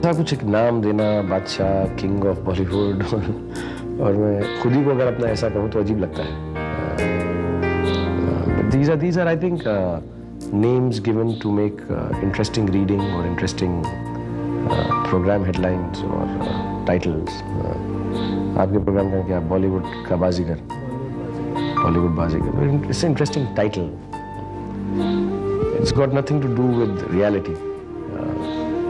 ऐसा कुछ एक नाम देना, बादशाह, किंग ऑफ बॉलीवुड, और मैं खुद ही को अगर अपना ऐसा कहूँ तो अजीब लगता है। These are I think names given to make interesting reading or interesting program headlines or titles. आपके प्रोग्राम का क्या, बॉलीवुड का बाजीगर, बॉलीवुड बाजीगर, it's an interesting title. It's got nothing to do with reality.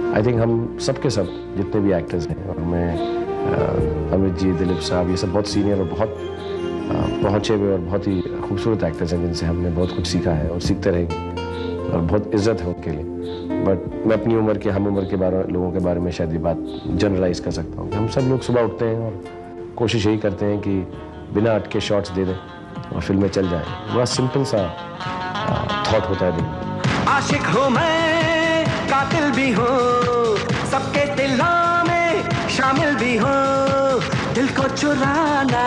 I think हम सबके सब जितने भी एक्टर्स हैं, और मैं अमित जी, दिलीप साहब, ये सब बहुत सीनियर और बहुत पहुँचे हुए और बहुत ही खूबसूरत एक्टर्स हैं जिनसे हमने बहुत कुछ सीखा है और सीखते रहेंगे, और बहुत इज्जत है उनके लिए। बट मैं अपनी उम्र के, हम उम्र के लोगों के बारे में शायद ये बात जनरलाइज कर सकता हूँ। हम सब लोग सुबह उठते हैं और कोशिश यही करते हैं कि बिना अटके शॉट्स दे दें और फिल्में चल जाएं। बड़ा सिंपल सा थॉट होता है दिन। आशिक हूँ मैं, कातिल भी हूँ, सबके दिलों में शामिल भी हूँ। दिल को चुराना,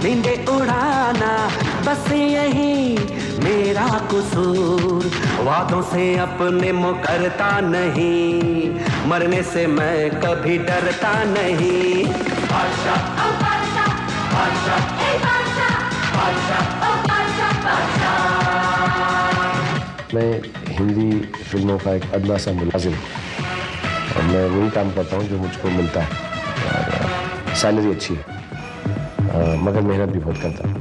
नींदे उड़ाना, बस यही मेरा कसूर। वादों से अपने मुकरता नहीं, मरने से मैं कभी डरता नहीं। बादशाह, ओ बादशाह, बादशाह, ए बादशाह, बादशाह, ओ बादशाह, बादशाह। मैं हिंदी फिल्मों का एक अदना सा मुलाजिम, और मैं वही काम करता हूँ जो मुझको मिलता है, और सैलरी अच्छी है, मगर मेहनत भी बहुत करता हूँ।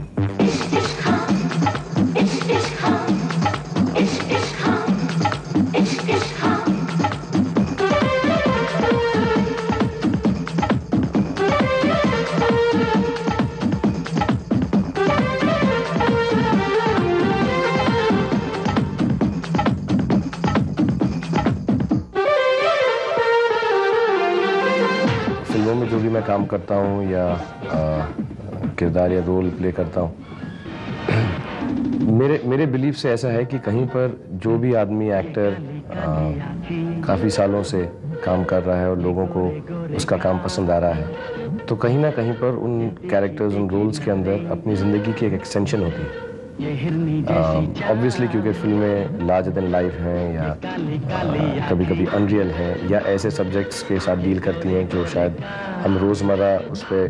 फिल्मों में जो भी मैं काम करता हूँ या किरदार या रोल प्ले करता हूँ, मेरे बिलीफ से ऐसा है कि कहीं पर जो भी आदमी, एक्टर, काफ़ी सालों से काम कर रहा है और लोगों को उसका काम पसंद आ रहा है, तो कहीं ना कहीं पर उन कैरेक्टर्स, उन रोल्स के अंदर अपनी ज़िंदगी की एक एक्सटेंशन होती है। ऑब्वियसली क्योंकि फिल्में लार्जर देन लाइफ हैं, या कभी कभी अनरियल हैं, या ऐसे सब्जेक्ट्स के साथ डील करती हैं जो शायद हम रोज़मर्रा उस पर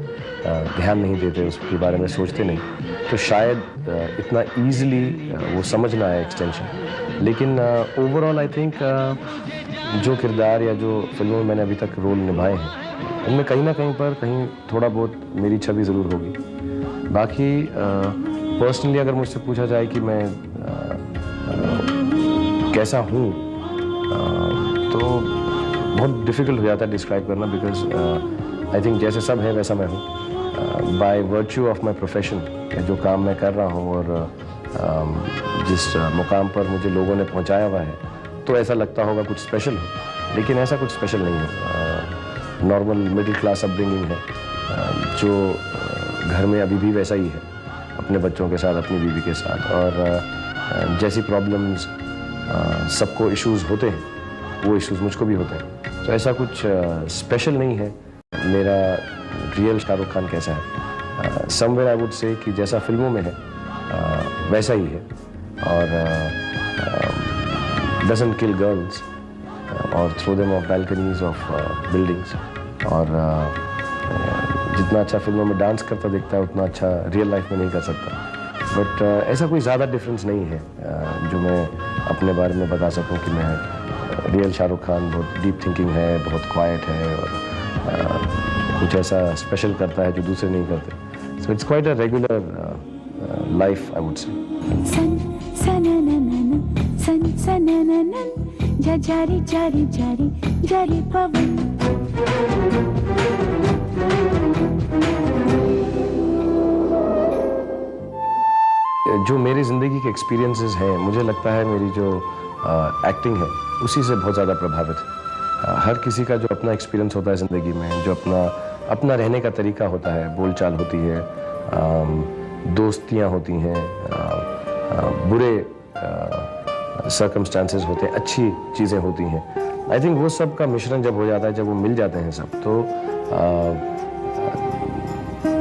ध्यान नहीं देते, उसके बारे में सोचते नहीं, तो शायद इतना ईजिली वो समझ ना आए एक्सटेंशन। लेकिन ओवरऑल आई थिंक जो किरदार या जो फिल्मों में मैंने अभी तक रोल निभाए हैं, उनमें कहीं ना कहीं पर कहीं थोड़ा बहुत मेरी छवि ज़रूर होगी। बाकी पर्सनली अगर मुझसे पूछा जाए कि मैं कैसा हूँ, तो बहुत डिफ़िकल्ट हो जाता है डिस्क्राइब करना, बिकॉज आई थिंक जैसे सब है वैसा मैं हूँ। Bye virtue of my profession, जो काम मैं कर रहा हूँ और जिस मुकाम पर मुझे लोगों ने पहुँचाया हुआ है, तो ऐसा लगता होगा कुछ स्पेशल हो, लेकिन ऐसा कुछ स्पेशल नहीं है। नॉर्मल मिडिल क्लास अपब्रिंगिंग है, जो घर में अभी भी वैसा ही है, अपने बच्चों के साथ, अपनी बीवी के साथ, और जैसी प्रॉब्लम्स सबको इश्यूज होते हैं, वो इश्यूज मुझको भी होते हैं। तो ऐसा कुछ स्पेशल नहीं है। मेरा रियल शाहरुख खान कैसा है, समवेयर आई वुड से कि जैसा फिल्मों में है वैसा ही है, और डजंट किल गर्ल्स और throw them off balconies of buildings, और जितना अच्छा फिल्मों में डांस करता दिखता है उतना अच्छा रियल लाइफ में नहीं कर सकता। बट ऐसा कोई ज़्यादा डिफरेंस नहीं है जो मैं अपने बारे में बता सकूं कि मैं रियल शाहरुख खान बहुत डीप थिंकिंग है, बहुत क्वाइट है, और कुछ ऐसा स्पेशल करता है जो दूसरे नहीं करते। So it's quite a regular life I would say. जारी जारी जारी जारी पवन। जो मेरी ज़िंदगी के एक्सपीरियंसेस हैं, मुझे लगता है मेरी जो एक्टिंग है उसी से बहुत ज़्यादा प्रभावित है। हर किसी का जो अपना एक्सपीरियंस होता है ज़िंदगी में, जो अपना रहने का तरीका होता है, बोलचाल होती है, दोस्तियाँ होती हैं, बुरे सर्कमस्टांसेस होते हैं, अच्छी चीज़ें होती हैं। आई थिंक वो सब का मिश्रण जब हो जाता है, जब वो मिल जाते हैं सब, तो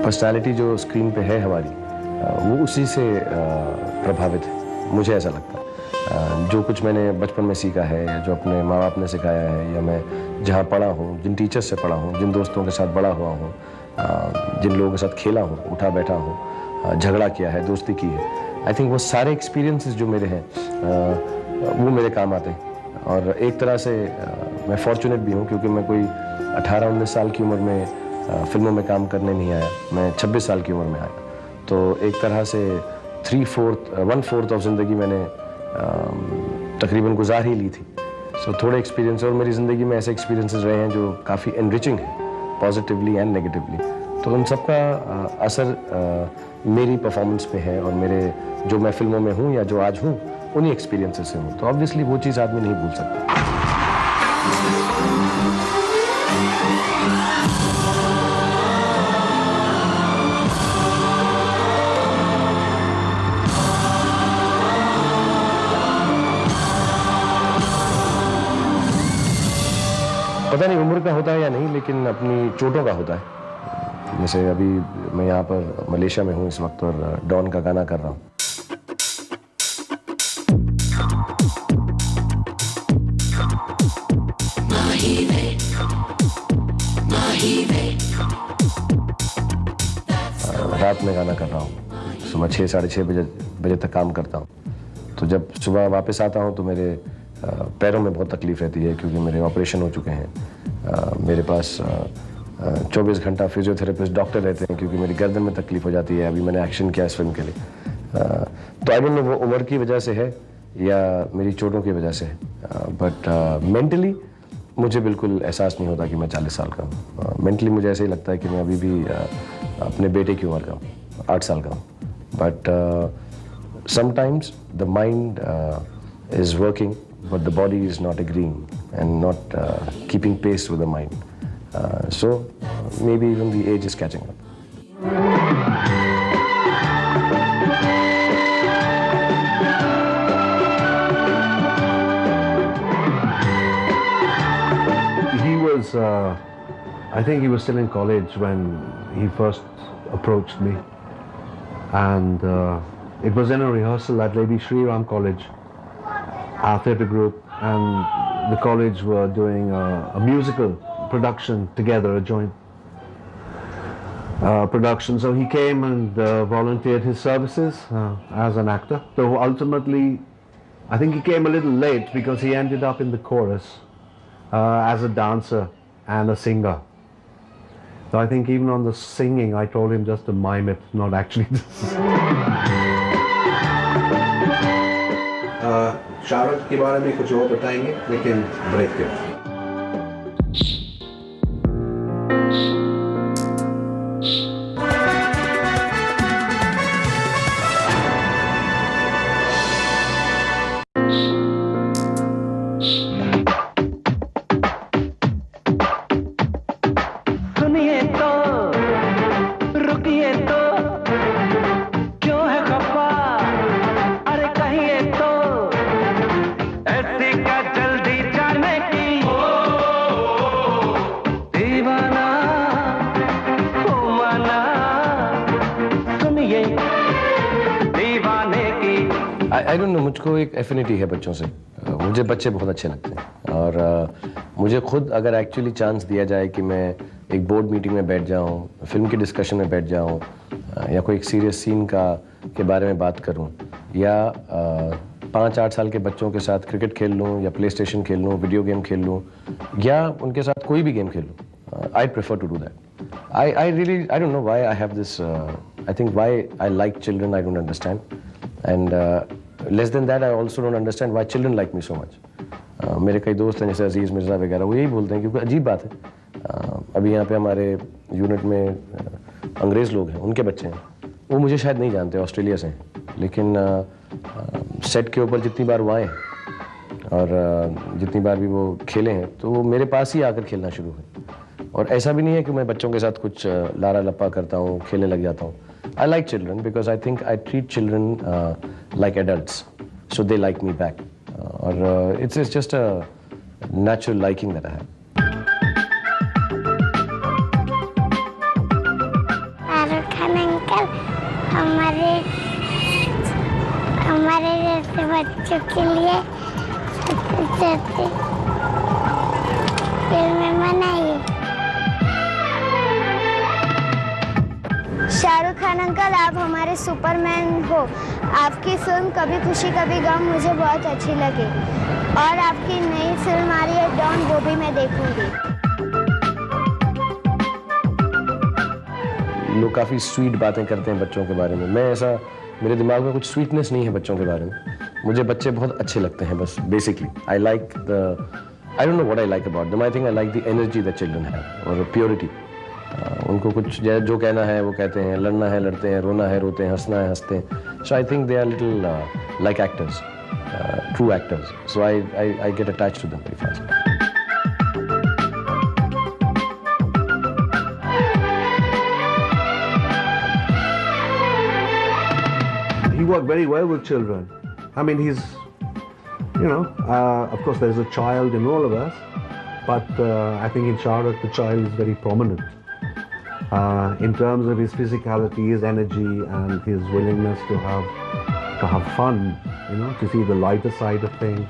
पर्सनालिटी जो स्क्रीन पे है हमारी, वो उसी से प्रभावित है, मुझे ऐसा लगता है। जो कुछ मैंने बचपन में सीखा है या जो अपने माँ बाप ने सिखाया है या मैं जहाँ पढ़ा हूँ, जिन टीचर्स से पढ़ा हूँ, जिन दोस्तों के साथ बड़ा हुआ हूँ, जिन लोगों के साथ खेला हूँ, उठा बैठा हूँ, झगड़ा किया है, दोस्ती की है, आई थिंक वो सारे एक्सपीरियंसेस जो मेरे हैं वो मेरे काम आते हैं। और एक तरह से मैं फॉर्चुनेट भी हूँ क्योंकि मैं कोई 18-19 साल की उम्र में फिल्मों में काम करने नहीं आया, मैं 26 साल की उम्र में आया। तो एक तरह से 1/4 ऑफ ज़िंदगी मैंने तकरीबन गुजार ही ली थी। सो थोड़े एक्सपीरियंस, और मेरी ज़िंदगी में ऐसे एक्सपीरियंसेस रहे हैं जो काफ़ी एनरिचिंग है, पॉजिटिवली एंड नेगेटिवली। तो उन सब का असर मेरी परफॉर्मेंस पे है और मेरे जो मैं फिल्मों में हूँ या जो आज हूँ उन्हीं एक्सपीरियंसेस से हूँ। तो ऑब्वियसली वो चीज़ आदमी नहीं भूल सकता। पता नहीं उम्र का होता है या नहीं, लेकिन अपनी चोटों का होता है। जैसे अभी मैं यहाँ पर मलेशिया में हूँ इस वक्त और डॉन का गाना कर रहा हूँ। रात में गाना कर रहा हूँ, सुबह 6-6:30 बजे तक काम करता हूँ। तो जब सुबह वापस आता हूँ तो मेरे पैरों में बहुत तकलीफ रहती है क्योंकि मेरे ऑपरेशन हो चुके हैं। मेरे पास 24 घंटा फिजियोथेरेपिस्ट डॉक्टर रहते हैं क्योंकि मेरी गर्दन में तकलीफ हो जाती है। अभी मैंने एक्शन किया इस फिल्म के लिए। तो आई डोंट नो वो उम्र की वजह से है या मेरी चोटों की वजह से है, बट मेंटली मुझे बिल्कुल एहसास नहीं होता कि मैं 40 साल का हूँ। मेंटली मुझे ऐसे ही लगता है कि मैं अभी भी अपने बेटे की उम्र का हूँ, 8 साल का हूँ। But sometimes the mind is working, but the body is not agreeing and not keeping pace with the mind. So maybe even the age is catching up. He was, I think he was still in college when he first approached me, and it was in a rehearsal at Lady Shri Ram College, our theatre group, and the college were doing a musical production together, a joint production. So he came and volunteered his services as an actor. So ultimately, I think he came a little late because he ended up in the chorus as a dancer and a singer. So I think even on the singing, I told him just to mime it, not actually to sing. Shahrukh के बारे में कुछ और बताएंगे, लेकिन break के बाद। सुनिए तो रुकिए तो क्यों है खफा, अरे कहिए तो ऐसी का जल्दी जाने की दीवाना ओ माना, सुनिए दीवाने की। आई डोंट नो, मुझको एक एफिनिटी है बच्चों से। मुझे बच्चे बहुत अच्छे लगते हैं और मुझे खुद अगर एक्चुअली चांस दिया जाए कि मैं एक बोर्ड मीटिंग में बैठ जाऊं, फिल्म की डिस्कशन में बैठ जाऊं या कोई एक सीरियस सीन के बारे में बात करूं या 5-8 साल के बच्चों के साथ क्रिकेट खेल लूं या प्ले स्टेशन खेल लूं, वीडियो गेम खेल लूं या उनके साथ कोई भी गेम खेल लूं, I prefer to do that. I don't know why I have this, I think why I like children, I don't understand, and less than that I also don't understand why children like me so much. मेरे कई दोस्त हैं जैसे अजीज़ मिर्ज़ा वगैरह, वो यही बोलते हैं क्योंकि अजीब बात है, अभी यहाँ पे हमारे यूनिट में अंग्रेज़ लोग हैं, उनके बच्चे हैं, वो मुझे शायद नहीं जानते, ऑस्ट्रेलिया से हैं, लेकिन सेट के ऊपर जितनी बार वो आए और जितनी बार भी वो खेले हैं तो वो मेरे पास ही आकर खेलना शुरू हुए। और ऐसा भी नहीं है कि मैं बच्चों के साथ कुछ लारा लप्पा करता हूँ, खेलने लग जाता हूँ। I like children because I think I treat children like adults, so they like me back, और it's just a natural liking that I have. Shahrukh Khan uncle हमारे छोटे बच्चों के लिए छोटी फिल्में बनाइए। शाहरुख खान अंकल, आप हमारे सुपरमैन हो। आपकी फिल्म कभी खुशी कभी गम मुझे बहुत अच्छी लगी और आपकी नई फिल्म आ रही है डॉन, वो भी मैं देखूंगी। लोग काफ़ी स्वीट बातें करते हैं बच्चों के बारे में। मैं ऐसा, मेरे दिमाग में कुछ स्वीटनेस नहीं है बच्चों के बारे में। मुझे बच्चे बहुत अच्छे लगते हैं बस, basically I like the, I don't know what I like about them, I think I like the energy that children have और प्योरिटी। उनको कुछ जो कहना है वो कहते हैं, लड़ना है लड़ते हैं, रोना है रोते हैं, हंसना है हंसते हैं। So I think they are little like actors, true actors, so I get attached to them very fast. He worked very well with children. I mean, he's, you know, of course there's a child in all of us, but I think in Shahrukh the child is very prominent in terms of his physicality, his energy, and his willingness to have fun. You know, to see the lighter side of things.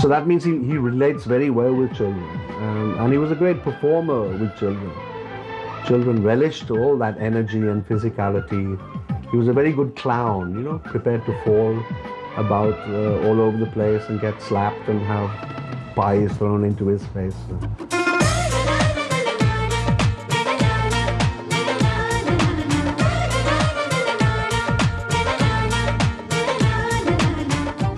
So that means he relates very well with children, and he was a great performer with children. Children relished all that energy and physicality. He was a very good clown, you know, prepared to fall about all over the place and get slapped and have pies thrown into his face.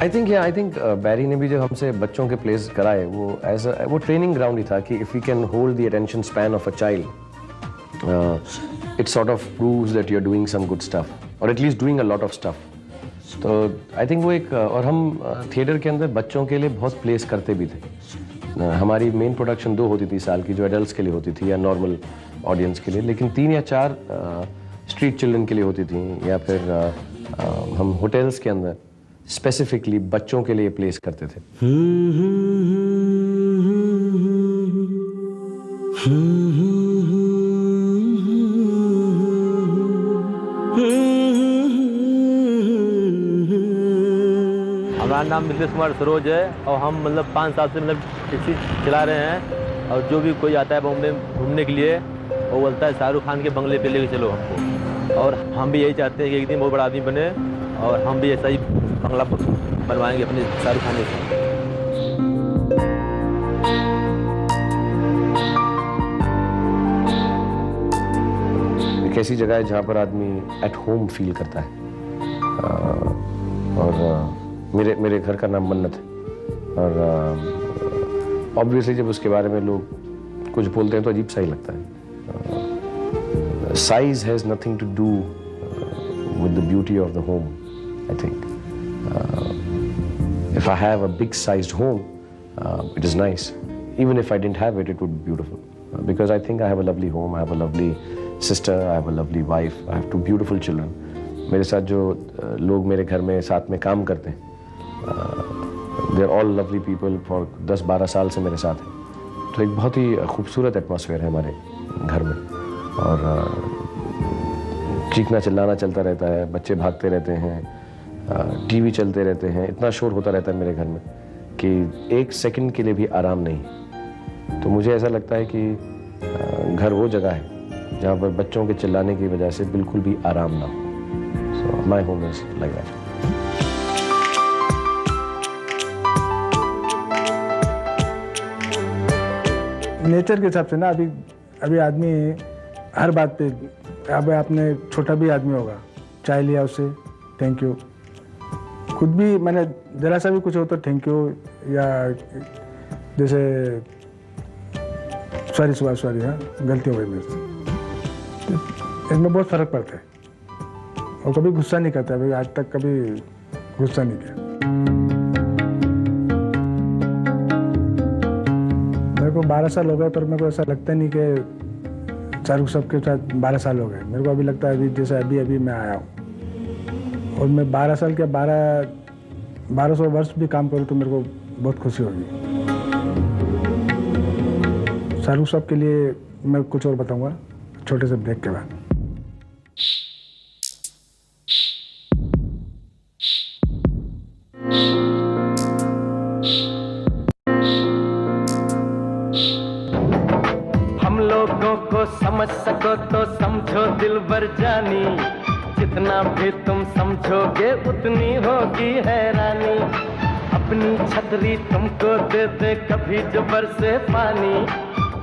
I think Barry ने भी जब हमसे बच्चों के place कराए, वो training ground ही था कि if you can hold the attention span of a child, it sort of proves that you're doing some good stuff or at least doing a lot of stuff. तो I think वो एक, और हम theatre के अंदर बच्चों के लिए बहुत प्लेस करते भी थे। हमारी मेन प्रोडक्शन 2 होती थी साल की, जो एडल्ट्स के लिए होती थी या नॉर्मल ऑडियंस के लिए, लेकिन 3 या 4 स्ट्रीट चिल्ड्रन के लिए होती थी, या फिर हम होटल्स के अंदर स्पेसिफिकली बच्चों के लिए प्लेस करते थे। हमारा नाम मिथिलेश कुमार सरोज है और हम मतलब 5 साल से मतलब टैक्सी चला रहे हैं। और जो भी कोई आता है बॉम्बे घूमने के लिए, वो बोलता है शाहरुख खान के बंगले पे लेके चलो हमको। और हम भी यही चाहते हैं कि एक दिन बहुत बड़ा आदमी बने और हम भी ऐसा ही बंगला बनवाएंगे अपने शाहरुख खान से। एक ऐसी जगह है जहाँ पर आदमी एट होम फील करता है, और मेरे घर का नाम मन्नत है, और ऑब्वियसली जब उसके बारे में लोग कुछ बोलते हैं तो अजीब सा ही लगता है। Size has nothing to do with the beauty of the home, I think. If I have a big sized home, it is nice. Even if I didn't have it, it would be beautiful. Because I think I have a lovely home, I have a lovely sister, I have a lovely wife, I have 2 beautiful children. मेरे साथ जो लोग मेरे घर में साथ में काम करते हैं, they are all lovely people for 10-12 साल से मेरे साथ हैं। तो एक बहुत ही खूबसूरत एटमॉस्फेयर है हमारे घर में, और चीखना चिल्लाना चलता रहता है, बच्चे भागते रहते हैं, टीवी चलते रहते हैं, इतना शोर होता रहता है मेरे घर में कि 1 सेकंड के लिए भी आराम नहीं। तो मुझे ऐसा लगता है कि घर वो जगह है जहाँ पर बच्चों के चिल्लाने की वजह से बिल्कुल भी आराम ना हो। So my home is like that. Nature के हिसाब से ना, अभी आदमी हर बात पे, अब आपने छोटा भी आदमी होगा, चाय लिया उससे थैंक यू, खुद भी मैंने ज़रा सा भी कुछ हो तो थैंक यू, या जैसे सॉरी हाँ गलती हो गई मेरे से, इसमें बहुत फ़र्क पड़ता है। और कभी गुस्सा नहीं करता, अभी आज तक कभी गुस्सा नहीं किया। मेरे को 12 साल हो गए, पर मेरे को ऐसा लगता नहीं कि शाहरुख साहब के साथ 12 साल हो गए। मेरे को अभी लगता है अभी जैसे अभी मैं आया हूँ, और मैं 12 साल के 1200 वर्ष भी काम करूँ तो मेरे को बहुत खुशी होगी। शाहरुख साहब के लिए मैं कुछ और बताऊंगा छोटे से ब्रेक के बाद। लोगों को समझ सको तो समझो दिलबर जानी, जितना भी तुम समझोगे उतनी होगी हैरानी। अपनी छतरी तुमको दे दे कभी जो बरसे पानी,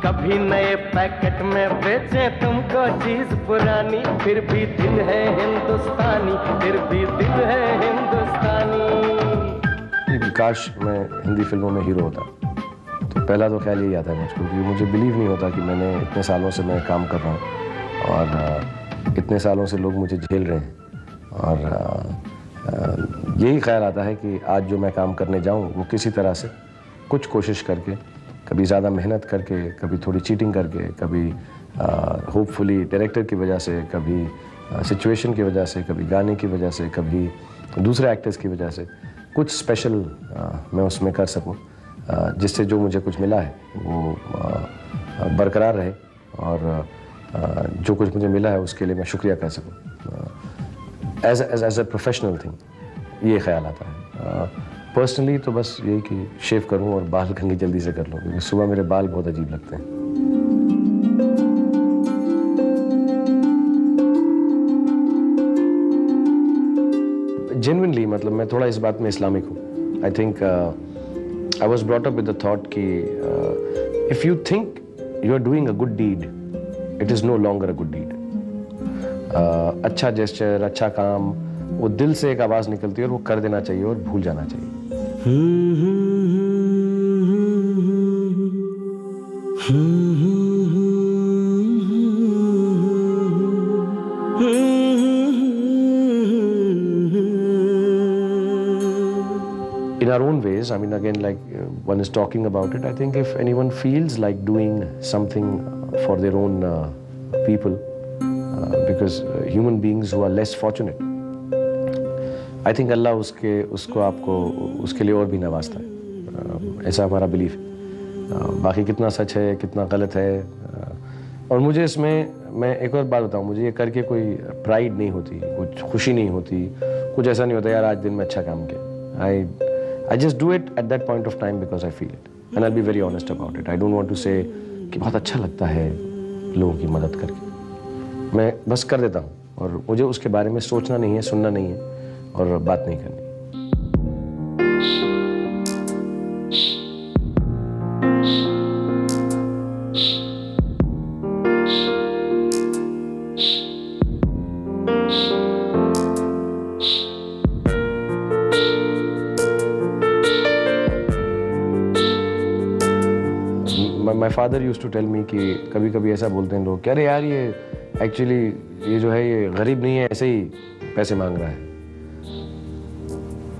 कभी नए पैकेट में बेचे तुमको चीज पुरानी, फिर भी दिल है हिंदुस्तानी, फिर भी दिल है हिंदुस्तानी। काश मैं हिंदी फिल्मों में हीरो होता, तो पहला तो ख्याल यही आता है मुझको, क्योंकि मुझे बिलीव नहीं होता कि मैंने इतने सालों से मैं काम कर रहा हूँ और इतने सालों से लोग मुझे झेल रहे हैं, और यही ख्याल आता है कि आज जो मैं काम करने जाऊँ वो किसी तरह से कुछ कोशिश करके, कभी ज़्यादा मेहनत करके, कभी थोड़ी चीटिंग करके, कभी होपफुली डायरेक्टर की वजह से, कभी सिचुएशन की वजह से, कभी गाने की वजह से, कभी दूसरे एक्टर्स की वजह से कुछ स्पेशल मैं उसमें कर सकूं, जिससे जो मुझे कुछ मिला है वो बरकरार रहे, और जो कुछ मुझे मिला है उसके लिए मैं शुक्रिया कह सकूं। एज अ प्रोफेशनल थिंग ये ख्याल आता है। पर्सनली तो बस यही कि शेव करूं और बाल कंघी जल्दी से कर लूं, क्योंकि सुबह मेरे बाल बहुत अजीब लगते हैं। जेन्युइनली मतलब मैं थोड़ा इस बात में इस्लामिक हूँ। I think I was brought up with the thought कि if you think you are doing a good deed, it is no longer a good deed. अच्छा जेस्चर, अच्छा काम, वो दिल से एक आवाज़ निकलती है और वो कर देना चाहिए और भूल जाना चाहिए। In our own ways, I mean, again, like one is talking about it, I think if anyone feels like doing something for their own people, because human beings who are less fortunate, I think Allah उसको आपको उसके लिए और भी नवाजता है, ऐसा हमारा belief है। बाकी कितना सच है कितना गलत है, और मुझे इसमें मैं एक और बात बताऊं, मुझे ये करके कोई प्राइड नहीं होती, कुछ खुशी नहीं होती, कुछ ऐसा नहीं होता यार आज दिन में अच्छा काम किया। I just do it at that point of time because I feel it, and I'll be very honest about it. I don't want to say कि बहुत अच्छा लगता है लोगों की मदद करके, मैं बस कर देता हूँ, और मुझे उसके बारे में सोचना नहीं है, सुनना नहीं है और बात नहीं करनी। My father used to tell me कि कभी कभी ऐसा बोलते हैं लोग कि अरे यार ये एक्चुअली ये जो है ये गरीब नहीं है, ऐसे ही पैसे मांग रहा है।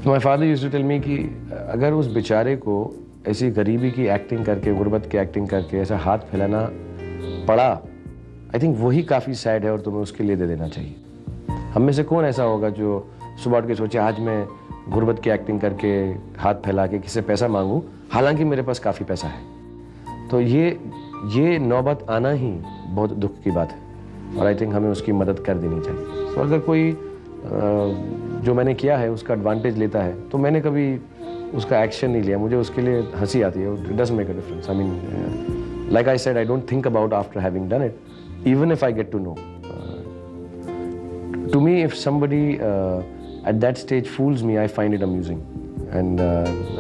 तो my father used to tell me कि अगर उस बेचारे को ऐसी गरीबी की एक्टिंग करके, गुर्बत की एक्टिंग करके ऐसा हाथ फैलाना पड़ा, आई थिंक वही काफ़ी सैड है और तुम्हें उसके लिए दे देना चाहिए। हम में से कौन ऐसा होगा जो सुबह उठ के सोचे आज मैं गुर्बत की एक्टिंग करके हाथ फैला के किसी से पैसा मांगूं, हालांकि मेरे पास काफ़ी पैसा है। तो ये नौबत आना ही बहुत दुख की बात है, और आई थिंक हमें उसकी मदद कर देनी चाहिए। तो अगर कोई जो मैंने किया है उसका एडवांटेज लेता है, तो मैंने कभी उसका एक्शन नहीं लिया, मुझे उसके लिए हंसी आती है। It doesn't make a difference. I mean like I said, I don't think about after having done it, even if I get to know. To me if somebody at that stage fools me, I find it amusing and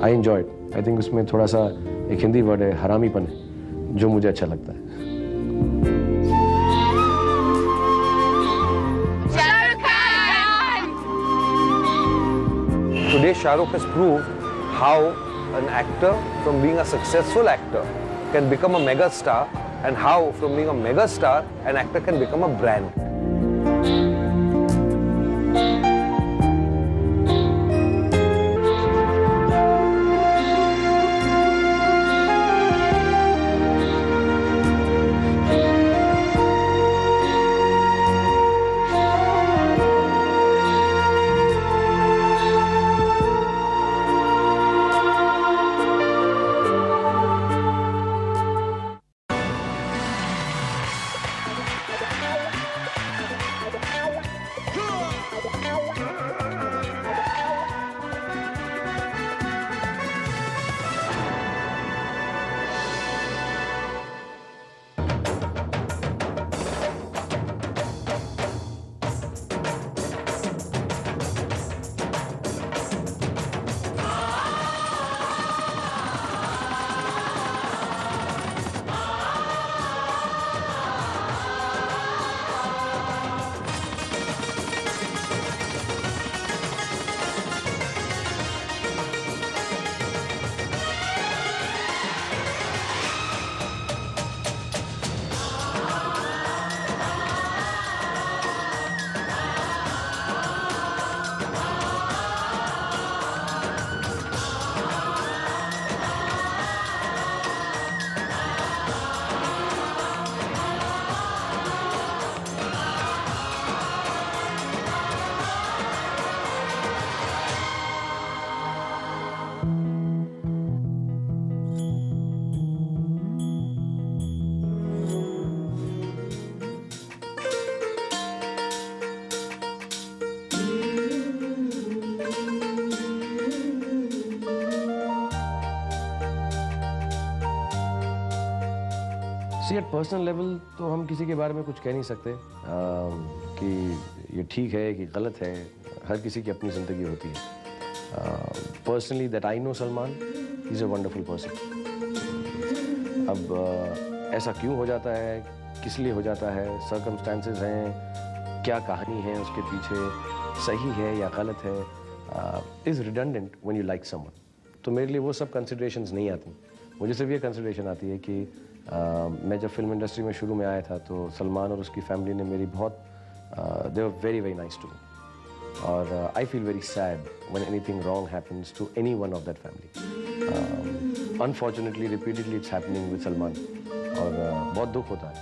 I enjoy it. I think उसमें थोड़ा सा एक Hindi word है हरामीपन है, जो मुझे अच्छा लगता है। Today, Shah Rukh has proved how an actor, from being a successful actor, can become a mega star, and how, from being a mega star, an actor can become a brand. See at personal level तो हम किसी के बारे में कुछ कह नहीं सकते कि ये ठीक है कि गलत है, हर किसी की अपनी ज़िंदगी होती है। Personally that I know Salman, he is a wonderful person. अब ऐसा क्यों हो जाता है, किस लिए हो जाता है, सर्कमस्टांसेस हैं, क्या कहानी है उसके पीछे, सही है या गलत है, is redundant when you like someone. तो मेरे लिए वो सब कंसिडरेशंस नहीं आती। मुझे सिर्फ ये कंसिडरेशन आती है कि मैं जब फिल्म इंडस्ट्री में शुरू में आया था तो सलमान और उसकी फैमिली ने मेरी बहुत they were very very nice to me, और I feel very sad when anything wrong happens to any one of that family. Unfortunately repeatedly it's happening with Salman, और बहुत दुख होता है।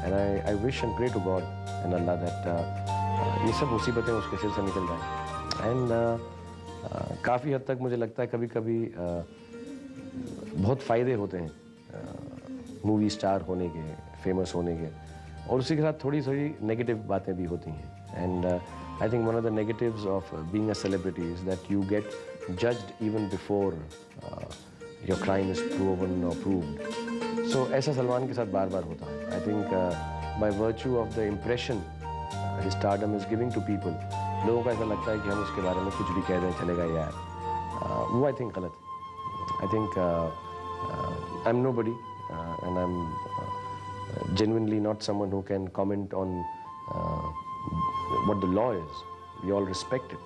And I wish and pray to God and Allah that ये सब मुसीबतें उसके सिर से निकल जाएँ। एंड काफ़ी हद तक मुझे लगता है कभी कभी बहुत फ़ायदे होते हैं मूवी स्टार होने के, फेमस होने के, और उसी के साथ थोड़ी थोड़ी नेगेटिव बातें भी होती हैं। And I think one of the negatives of being a celebrity is that you get judged even before your crime is proven और प्रूव्ड। सो ऐसा सलमान के साथ बार बार होता है। I think by virtue of the impression his stardom is giving to people, लोगों को ऐसा लगता है कि हम उसके बारे में कुछ भी कह दें चलेगा यार, वो आई थिंक गलत। आई think I am nobody and I'm genuinely not someone who can comment on what the law is. We all respect it.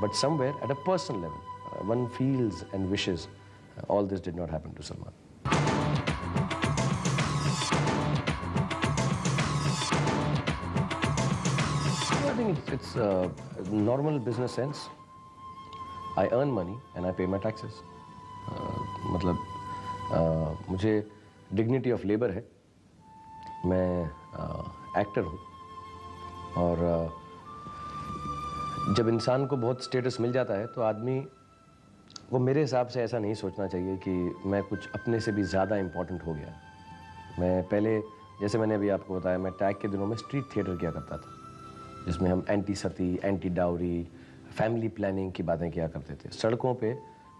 But somewhere at a personal level, one feels and wishes all this did not happen to Salman. I think it's normal business sense. I earn money and I pay my taxes. मतलब मुझे dignity of labour है, मैं actor हूँ, और जब इंसान को बहुत स्टेटस मिल जाता है तो आदमी को मेरे हिसाब से ऐसा नहीं सोचना चाहिए कि मैं कुछ अपने से भी ज़्यादा इम्पोर्टेंट हो गया। मैं पहले, जैसे मैंने अभी आपको बताया, मैं टैग के दिनों में स्ट्रीट थिएटर किया करता था, जिसमें हम एंटी सती, एंटी डाउरी, फैमिली प्लानिंग की बातें किया करते थे। सड़कों पे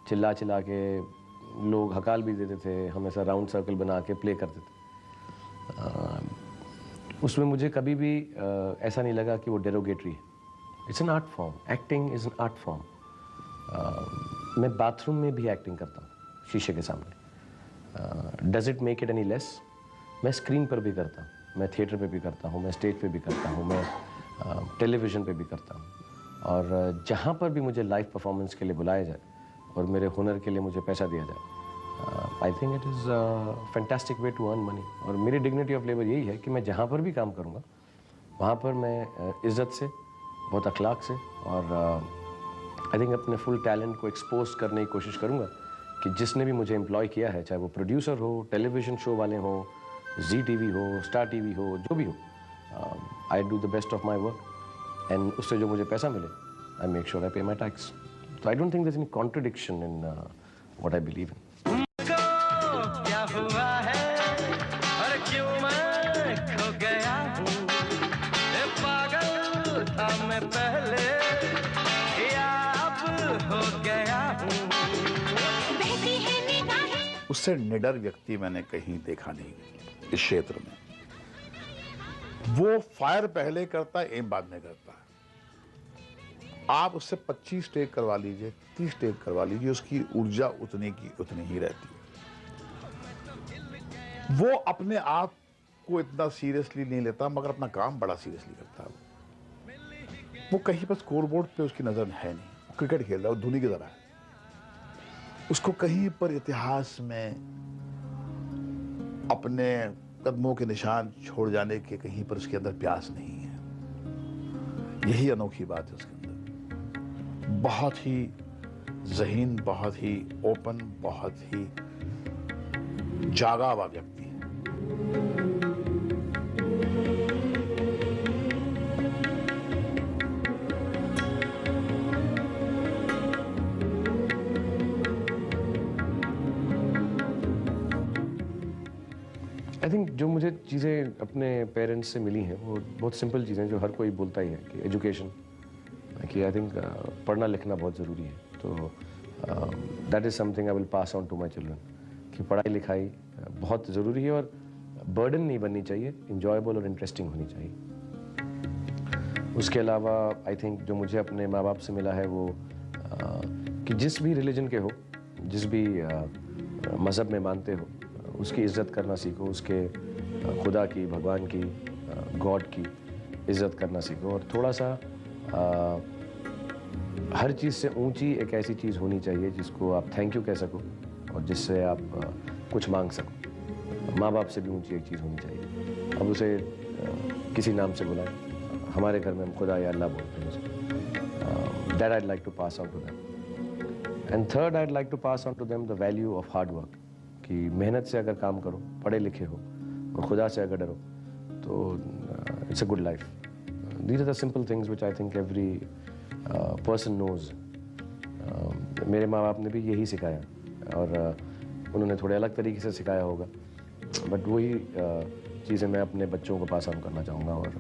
चिल्ला चिल्ला के लोग हकाल भी देते थे, हम ऐसा राउंड सर्कल बना के प्ले करते थे। उसमें मुझे कभी भी ऐसा नहीं लगा कि वो डेरोगेटरी है। It's an art form, acting is an art form. मैं बाथरूम में भी एक्टिंग करता हूँ शीशे के सामने। Does it make it any less? मैं स्क्रीन पर भी करता हूँ, मैं थिएटर पे भी करता हूँ, मैं स्टेज पे भी करता हूँ, मैं टेलीविज़न पे भी करता हूँ। और जहाँ पर भी मुझे लाइव परफॉर्मेंस के लिए बुलाया जाए और मेरे हुनर के लिए मुझे पैसा दिया जाए, I think it is fantastic way to earn money. और मेरी डिग्निटी ऑफ लेबर यही है कि मैं जहाँ पर भी काम करूँगा वहाँ पर मैं इज़्ज़त से, बहुत अखलाक से, और आई थिंक अपने फुल टैलेंट को एक्सपोज करने की कोशिश करूँगा कि जिसने भी मुझे एम्प्लॉय किया है, चाहे वो प्रोड्यूसर हो, टेलीविज़न शो वाले हों, जी टीवी हो, स्टार टीवी हो, जो भी हो, I do the best of my work, and उससे जो मुझे पैसा मिले, आई मेक श्योर आई पे my tax. So I don't think there's any contradiction in what I believe in. क्या हुआ है और क्यों मैं खो गया हूँ, पागल था मैं पहले या अब हो गया हूँ। उससे निडर व्यक्ति मैंने कहीं देखा नहीं इस क्षेत्र में। वो फायर पहले करता है, एम बाद में करता है। आप उससे 25 टेक करवा लीजिए, 30 टेक करवा लीजिए, उसकी ऊर्जा उतनी की उतनी ही रहती है। वो अपने आप को इतना सीरियसली नहीं लेता, मगर अपना काम बड़ा सीरियसली करता है। वो कहीं पर स्कोरबोर्ड पे उसकी नजर है नहीं, वो क्रिकेट खेल रहा है, वो धोनी की तरह है। उसको कहीं पर इतिहास में अपने कदमों के निशान छोड़ जाने के कहीं पर उसके अंदर प्यास नहीं है। यही अनोखी बात है उसके अंदर। बहुत ही ज़हीन, बहुत ही ओपन, बहुत ही जागा हुआ व्यक्ति है। आई थिंक जो मुझे चीज़ें अपने पेरेंट्स से मिली हैं वो बहुत सिंपल चीज़ें जो हर कोई बोलता ही है कि एजुकेशन, कि आई थिंक पढ़ना लिखना बहुत ज़रूरी है। तो that is something I will pass on to my children कि पढ़ाई लिखाई बहुत ज़रूरी है। और बर्डन नहीं बननी चाहिए, इंजॉयबल और इंटरेस्टिंग होनी चाहिए। उसके अलावा आई थिंक जो मुझे अपने माँ बाप से मिला है वो कि जिस भी रिलीजन के हो, जिस भी मज़हब में मानते हो, उसकी इज़्ज़त करना सीखो, उसके खुदा की, भगवान की, गॉड की इज़्ज़त करना सीखो। और थोड़ा सा हर चीज़ से ऊंची एक ऐसी चीज़ होनी चाहिए जिसको आप थैंक यू कह सको और जिससे आप कुछ मांग सको। माँ बाप से भी ऊंची एक चीज़ होनी चाहिए। अब उसे किसी नाम से बुलाएं, हमारे घर में हम खुदा या अल्लाह बोलते हैं उसे। That I'd like to pass out to them. And third I'd like to pass out to them the value of hard work, कि मेहनत से अगर काम करो, पढ़े लिखे हो और खुदा से अगर डरो तो it's a good life. These are the simple things which I think every person knows. मेरे माँ बाप ने भी यही सिखाया और उन्होंने थोड़े अलग तरीके से सिखाया होगा, बट वही चीज़ें मैं अपने बच्चों को पास ऑन करना चाहूँगा। और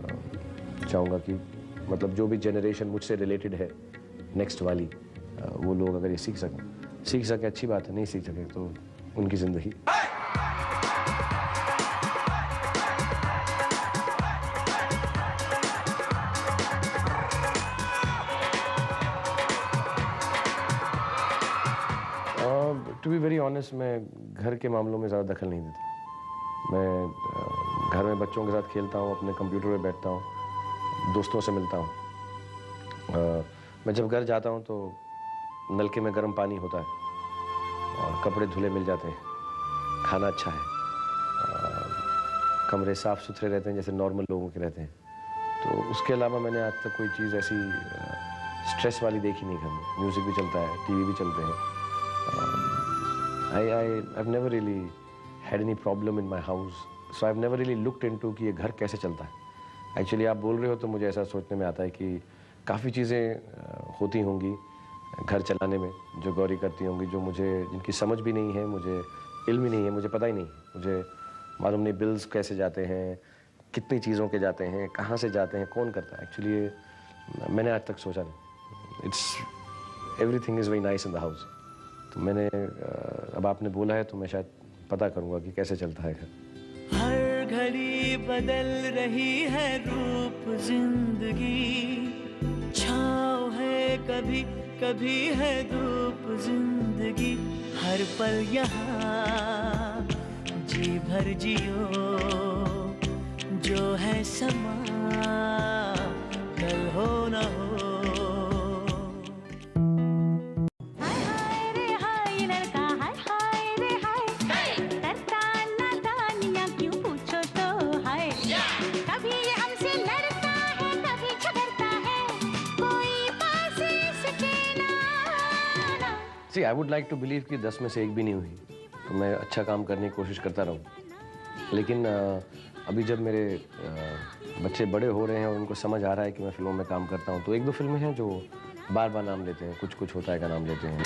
चाहूँगा कि मतलब जो भी जनरेशन मुझसे रिलेटेड है, नेक्स्ट वाली, वो लोग अगर ये सीख सकें अच्छी बात है, नहीं सीख सके तो उनकी ज़िंदगी। टू बी वेरी ऑनेस्ट, मैं घर के मामलों में ज़्यादा दखल नहीं देता। मैं घर में बच्चों के साथ खेलता हूँ, अपने कंप्यूटर पे बैठता हूँ, दोस्तों से मिलता हूँ। मैं जब घर जाता हूँ तो नलके में गर्म पानी होता है और कपड़े धुले मिल जाते हैं, खाना अच्छा है, कमरे साफ़ सुथरे रहते हैं जैसे नॉर्मल लोगों के रहते हैं। तो उसके अलावा मैंने आज तक कोई चीज़ ऐसी स्ट्रेस वाली देखी नहीं घर में। म्यूज़िक भी चलता है, टीवी भी चलते हैं। I've never really had any problem in my house, so I've never really looked into कि ये घर कैसे चलता है। एक्चुअली आप बोल रहे हो तो मुझे ऐसा सोचने में आता है कि काफ़ी चीज़ें होती होंगी घर चलाने में जो गौरी करती होंगी, जो मुझे, जिनकी समझ भी नहीं है, मुझे इल्म ही नहीं है, मुझे पता ही नहीं, मुझे मालूम नहीं बिल्स कैसे जाते हैं, कितनी चीज़ों के जाते हैं, कहाँ से जाते हैं, कौन करता है। एक्चुअली मैंने आज तक सोचा नहीं। It's everything is very nice in the house. तो मैंने अब आपने बोला है तो मैं शायद पता करूंगा कि कैसे चलता है घर। हर घड़ी बदल रही है रूप जिंदगी, छाँव है कभी कभी है धूप जिंदगी, हर पल यहाँ जी भर जियो, जो है समा कल हो न हो। See, I would like to believe कि 10 में से एक भी नहीं हुई, तो मैं अच्छा काम करने की कोशिश करता रहूँ। लेकिन अभी जब मेरे बच्चे बड़े हो रहे हैं और उनको समझ आ रहा है कि मैं फिल्मों में काम करता हूँ, तो एक दो फिल्में हैं जो बार बार नाम लेते हैं, कुछ कुछ होता है का नाम लेते हैं।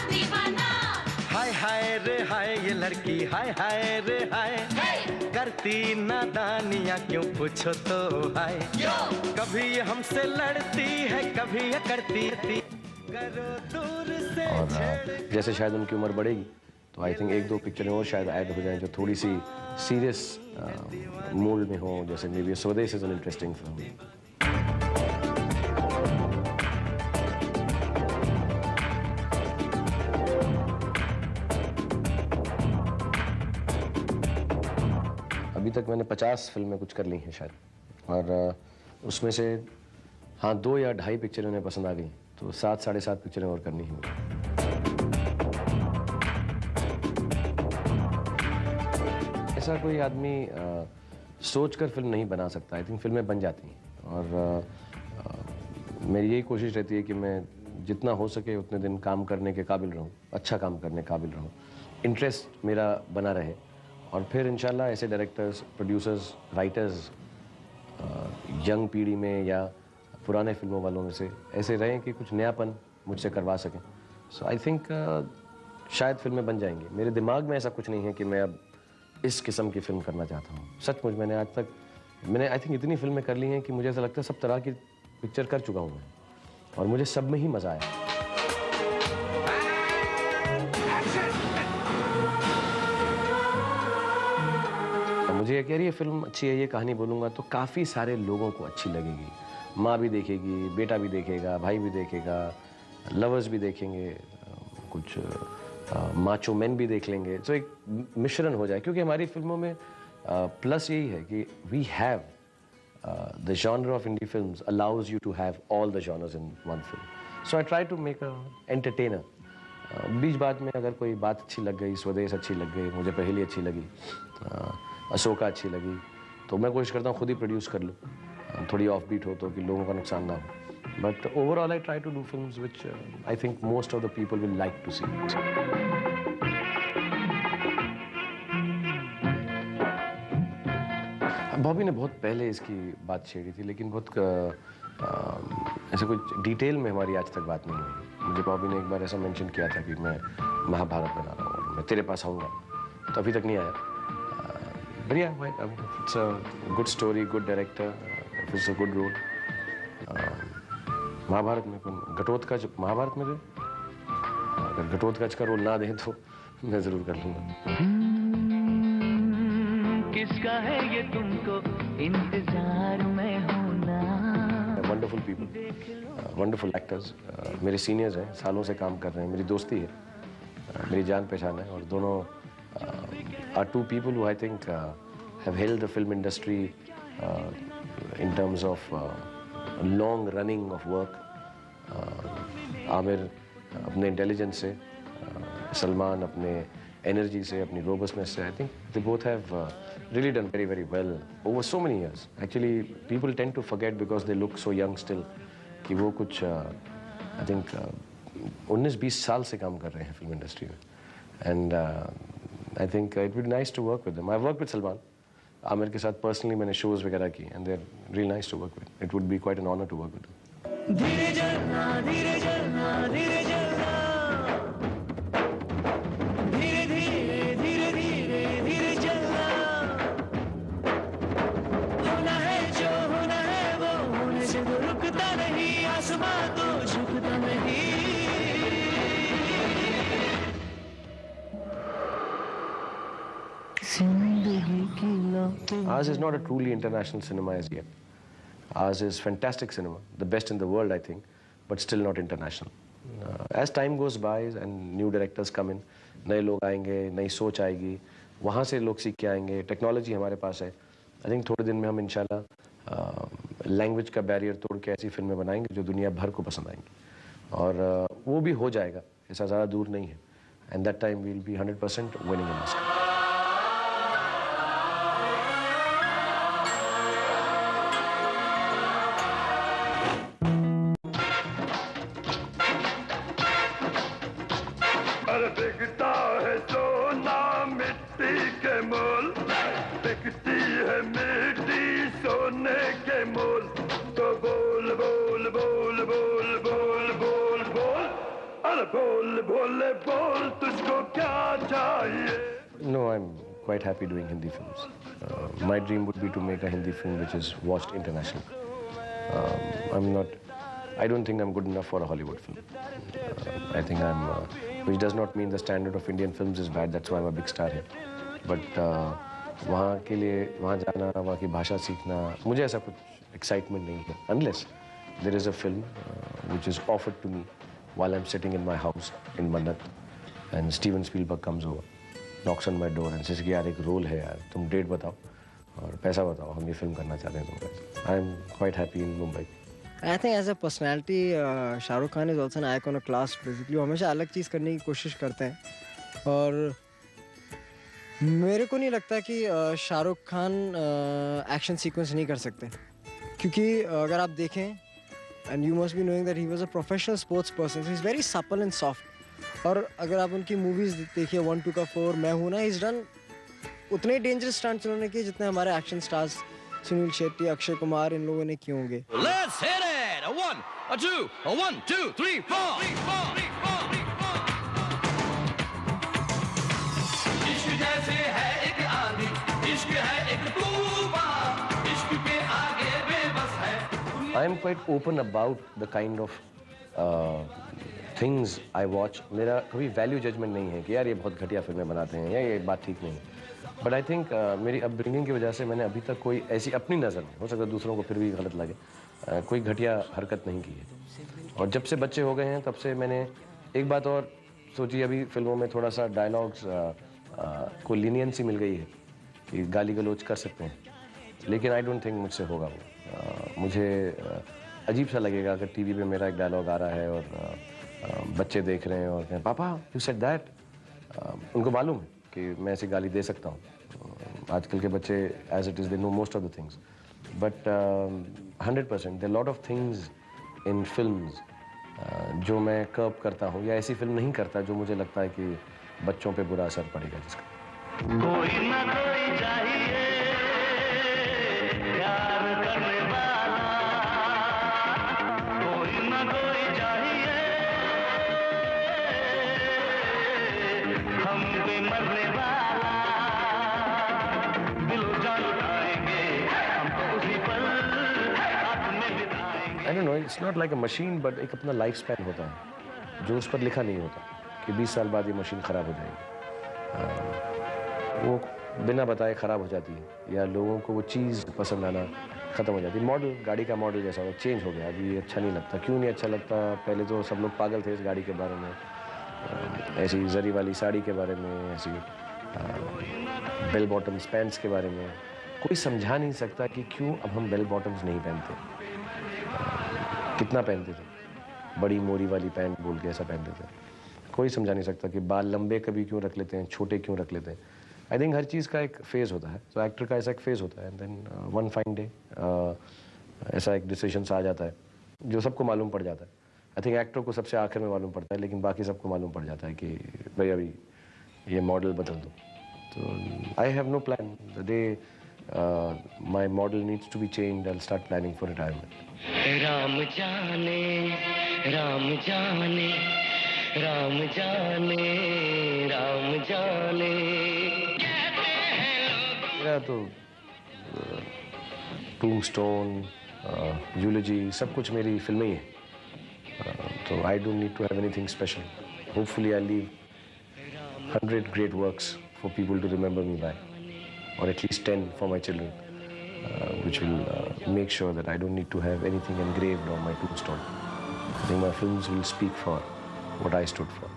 हाय हाय रे हाय ये लड़की, हाय हाय रे हाय, करती नादानियाँ क्यों पूछो तो हाय, कभी हमसे लड़ती है कभी ये करती थी, करो दूर से। और जैसे शायद उनकी उम्र बढ़ेगी तो आई थिंक एक दो पिक्चरें और शायद ऐड हो जाएं जो थोड़ी सी सीरियस मोल्ड में हो, जैसे मे बी स्वदेश इज एन इंटरेस्टिंग फिल्म। अभी तक मैंने 50 फिल्में कुछ कर ली हैं शायद, और उसमें से हाँ 2 या 2.5 पिक्चरें उन्हें पसंद आ गई, तो 7 साढ़े 7 पिक्चरें और करनी है। ऐसा कोई आदमी सोचकर फिल्म नहीं बना सकता। आई थिंक फिल्में बन जाती हैं, और मेरी यही कोशिश रहती है कि मैं जितना हो सके उतने दिन काम करने के काबिल रहूं, अच्छा काम करने के काबिल रहूं, इंटरेस्ट मेरा बना रहे, और फिर इंशाल्लाह ऐसे डायरेक्टर्स, प्रोड्यूसर्स, राइटर्स यंग पीढ़ी में या पुराने फिल्मों वालों में से ऐसे रहें कि कुछ नयापन मुझसे करवा सकें। सो आई थिंक शायद फिल्में बन जाएंगी। मेरे दिमाग में ऐसा कुछ नहीं है कि मैं अब इस किस्म की फिल्म करना चाहता हूँ। सचमुच मैंने आज तक आई थिंक इतनी फिल्में कर ली हैं कि मुझे ऐसा लगता है सब तरह की पिक्चर कर चुका हूँ मैं, और मुझे सब में ही मज़ा आया। मुझे मुझे कि यार ये फिल्म अच्छी है, ये कहानी बोलूँगा तो काफ़ी सारे लोगों को अच्छी लगेगी। माँ भी देखेगी, बेटा भी देखेगा, भाई भी देखेगा, लवर्स भी देखेंगे, कुछ माचो मैन भी देख लेंगे। तो एक मिश्रण हो जाए, क्योंकि हमारी फिल्मों में प्लस यही है कि we have the genre of indie films allows you to have all the genres in one film. So I try to make a entertainer. बीच बाद में अगर कोई बात अच्छी लग गई, स्वदेश अच्छी लग गई, मुझे पहली अच्छी लगी, अशोका अच्छी लगी, तो मैं कोशिश करता हूँ खुद ही प्रोड्यूस कर लूँ, थोड़ी ऑफ बीट हो तो कि लोगों का नुकसान ना हो। But overall I try to do films which I think most of the people will like to see. Bobby ने बहुत पहले इसकी बात छेड़ी थी, लेकिन बहुत ऐसे कुछ डिटेल में हमारी आज तक बात नहीं हुई। मुझे बॉबी ने एक बार ऐसा मेंशन किया था कि मैं महाभारत बना रहा हूँ और मैं तेरे पास आऊँगा, तो अभी तक नहीं आया। बढ़िया, it's a good story, good director, it's a good role. Mahabharat में कौन घटोत्कच महाभारत में दे, अगर घटोत्कच का रोल ना दें तो मैं ज़रूर कर लूँगा। किसका है ये तुमको इंतजार में होना। वंडरफुल पीपल, वंडरफुल एक्टर्स, मेरे सीनियर्स हैं, सालों से काम कर रहे हैं, मेरी दोस्ती है, मेरी जान पहचान है, और दोनों are two people who I think have held the film industry in terms of long running of work. Aamir अपने इंटेलिजेंस से, सलमान अपने एनर्जी से, अपनी रोबस्टनेस से, I think they both have really done very, very well over so many years. Actually, people tend to forget because they look so young still कि वो कुछ I think 19-20 साल से काम कर रहे हैं फिल्म इंडस्ट्री में, and I think it would be nice to work with them. I've worked with Salman, Aamir के साथ personally मैंने shows वगैरह की, and they're really nice to work with. It would be quite an honor to work with them. धीरे चलना, धीरे चलना, धीरे चलना, धीरे धीरे धीरे धीरे धीरे चलना, होना है जो होना है वो होने से तो रुकता नहीं, आसमां तो झुकता नहीं। Ours is not a truly international cinema as yet. Ours is fantastic cinema, the best in the world, I think, but still not international. As time goes by and new directors come in, नए लोग आएंगे, नई सोच आएगी, वहाँ से लोग सीख के आएंगे, टेक्नोलॉजी हमारे पास है। I think थोड़े दिन में हम इंशाल्लाह लैंग्वेज का बैरियर तोड़ के ऐसी फिल्में बनाएंगे जो दुनिया भर को पसंद आएंगी, और वो भी हो जाएगा, ऐसा ज़्यादा दूर नहीं है। And that time we'll be 100% winning an Oscar. बिकता है सोना मिट्टी के मोल, बिकती है मिट्टी सोने के मोल, तो बोल बोल बोल बोल बोल बोल बोल, अरे बोल बोले बोल, तुझको क्या चाहिए? No, I'm quite happy doing Hindi films. My dream would be to make a Hindi film which is watched internationally. I don't think I'm good enough for a Hollywood film. I think which does not mean the standard of Indian films is bad. That's why I'm a big star here. But वहाँ के लिए, वहाँ जाना, वहाँ की भाषा सीखना, मुझे ऐसा कुछ excitement नहीं है. Unless there is a film which is offered to me while I'm sitting in my house in Mannat, and Steven Spielberg comes over, knocks on my door and says कि यार एक रोल है यार, तुम date बताओ और पैसा बताओ, हम ये फिल्म करना चाहते हैं तुमसे. I'm quite happy in Mumbai. I think as a personality, Shah Rukh Khan is also an icon of class. Basically, वो हमेशा अलग चीज़ करने की कोशिश करते हैं, और मेरे को नहीं लगता कि शाहरुख खान एक्शन सीक्वेंस नहीं कर सकते, क्योंकि अगर आप देखें, and you must be knowing that he was a professional sports person, so he's very supple and soft. और अगर आप उनकी मूवीज देखिए, 1, 2 का 4, मैं हूँ ना, he's done उतने डेंजरस स्टंट्स उन्होंने किए जितने हमारे एक्शन स्टार्स सुनील शेट्टी, अक्षय कुमार, इन लोगों ने किए होंगे. Let's hit it! A 1, a 2, a 1, 2, 3, 4. इश्क जैसे है एक आंधी, इश्क है एक तूफान, इश्क के आगे बेबस है. I am quite open about the kind of things I watch. मेरा कभी वैल्यू जजमेंट नहीं है कि यार ये बहुत घटिया फिल्में बनाते हैं या ये बात ठीक नहीं. बट आई थिंक मेरी अपब्रिंगिंग की वजह से मैंने अभी तक कोई ऐसी अपनी नज़र में, हो सकता है दूसरों को फिर भी गलत लगे, कोई घटिया हरकत नहीं की है। और जब से बच्चे हो गए हैं तब से मैंने एक बात और सोची, अभी फिल्मों में थोड़ा सा डायलॉग्स को लीनियंसी मिल गई है कि गाली गलौज कर सकते हैं, लेकिन आई डोंट थिंक मुझसे होगा वो। मुझे अजीब सा लगेगा अगर टीवी पे मेरा एक डायलॉग आ रहा है और बच्चे देख रहे हैं और कहें पापा यू सेड दैट। उनको मालूम है कि मैं ऐसी गाली दे सकता हूँ। आजकल के बच्चे as it is they know most of the things, but 100% there lot of things in films जो मैं कर्ब करता हूँ या ऐसी फिल्म नहीं करता जो मुझे लगता है कि बच्चों पे बुरा असर पड़ेगा जिसका। कोई ना कोई चाहिए प्यार करने वाला, कोई ना कोई चाहिए हम पे मरने वाला, दिलो जान उठाएंगे हम तो उसी पल साथ में बिताएंगे। आई don't no, it's not like a machine, but एक अपना लाइफ स्पैन होता है जो उस पर लिखा नहीं होता कि 20 साल बाद ये मशीन ख़राब हो जाएगी। वो बिना बताए ख़राब हो जाती है या लोगों को वो चीज़ पसंद आना ख़त्म हो जाती है। मॉडल, गाड़ी का मॉडल जैसा वो चेंज हो गया, अभी अच्छा नहीं लगता। क्यों नहीं अच्छा लगता? पहले तो सब लोग पागल थे इस गाड़ी के बारे में, ऐसी जरी वाली साड़ी के बारे में, ऐसी बेल बॉटम्स पैंट्स के बारे में। कोई समझा नहीं सकता कि क्यों अब हम बेल बॉटम्स नहीं पहनते। कितना पहनते थे, बड़ी मोरी वाली पैंट बोल के ऐसा पहनते थे। कोई समझा नहीं सकता कि बाल लंबे कभी क्यों रख लेते हैं, छोटे क्यों रख लेते हैं। आई थिंक हर चीज़ का एक फेज़ होता है, तो एक्टर का ऐसा एक फेज़ होता है, and then one fine day ऐसा एक डिसीजन आ जाता है जो सबको मालूम पड़ जाता है। आई थिंक एक्टर को सबसे आखिर में मालूम पड़ता है, लेकिन बाकी सबको मालूम पड़ जाता है कि भाई अभी ये मॉडल बदल दो। तो I have no plan. The day my model needs to be changed, I will start planning for retirement. Ram जाने राम जाने राम जाने राम जाने। मेरा तो टूमस्टोन, यूलॉजी सब कुछ मेरी फिल्में ही है, तो I don't need to have anything special. Hopefully I leave 100 great works for people to remember me by, or at least 10 for my children, which will make sure that I don't need to have anything engraved on my tombstone. I think my films will speak for what I stood for.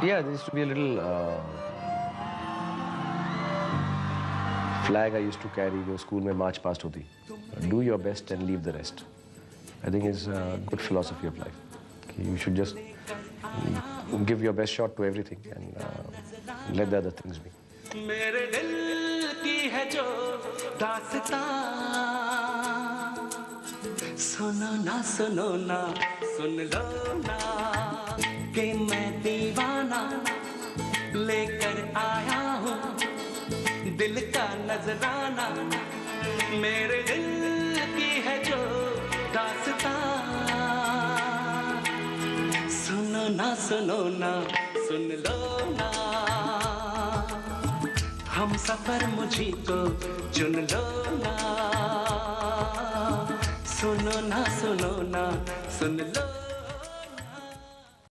Yeah, there used to be a little flag I used to carry जो school में march past होती। Do your best and leave the rest. I think it's a good philosophy of life. You should just give your best shot to everything and let the other things be. मेरे दिल की है जो दास्तां, सुनो ना सुन लो ना कि मैं दीवाना लेकर आया हूँ दिल का नजराना। मेरे दिल की है जो दास्तां, सुनो ना सुन लो ना। हम सफर मुझी को चुन लो ना, सुनो ना सुन लो।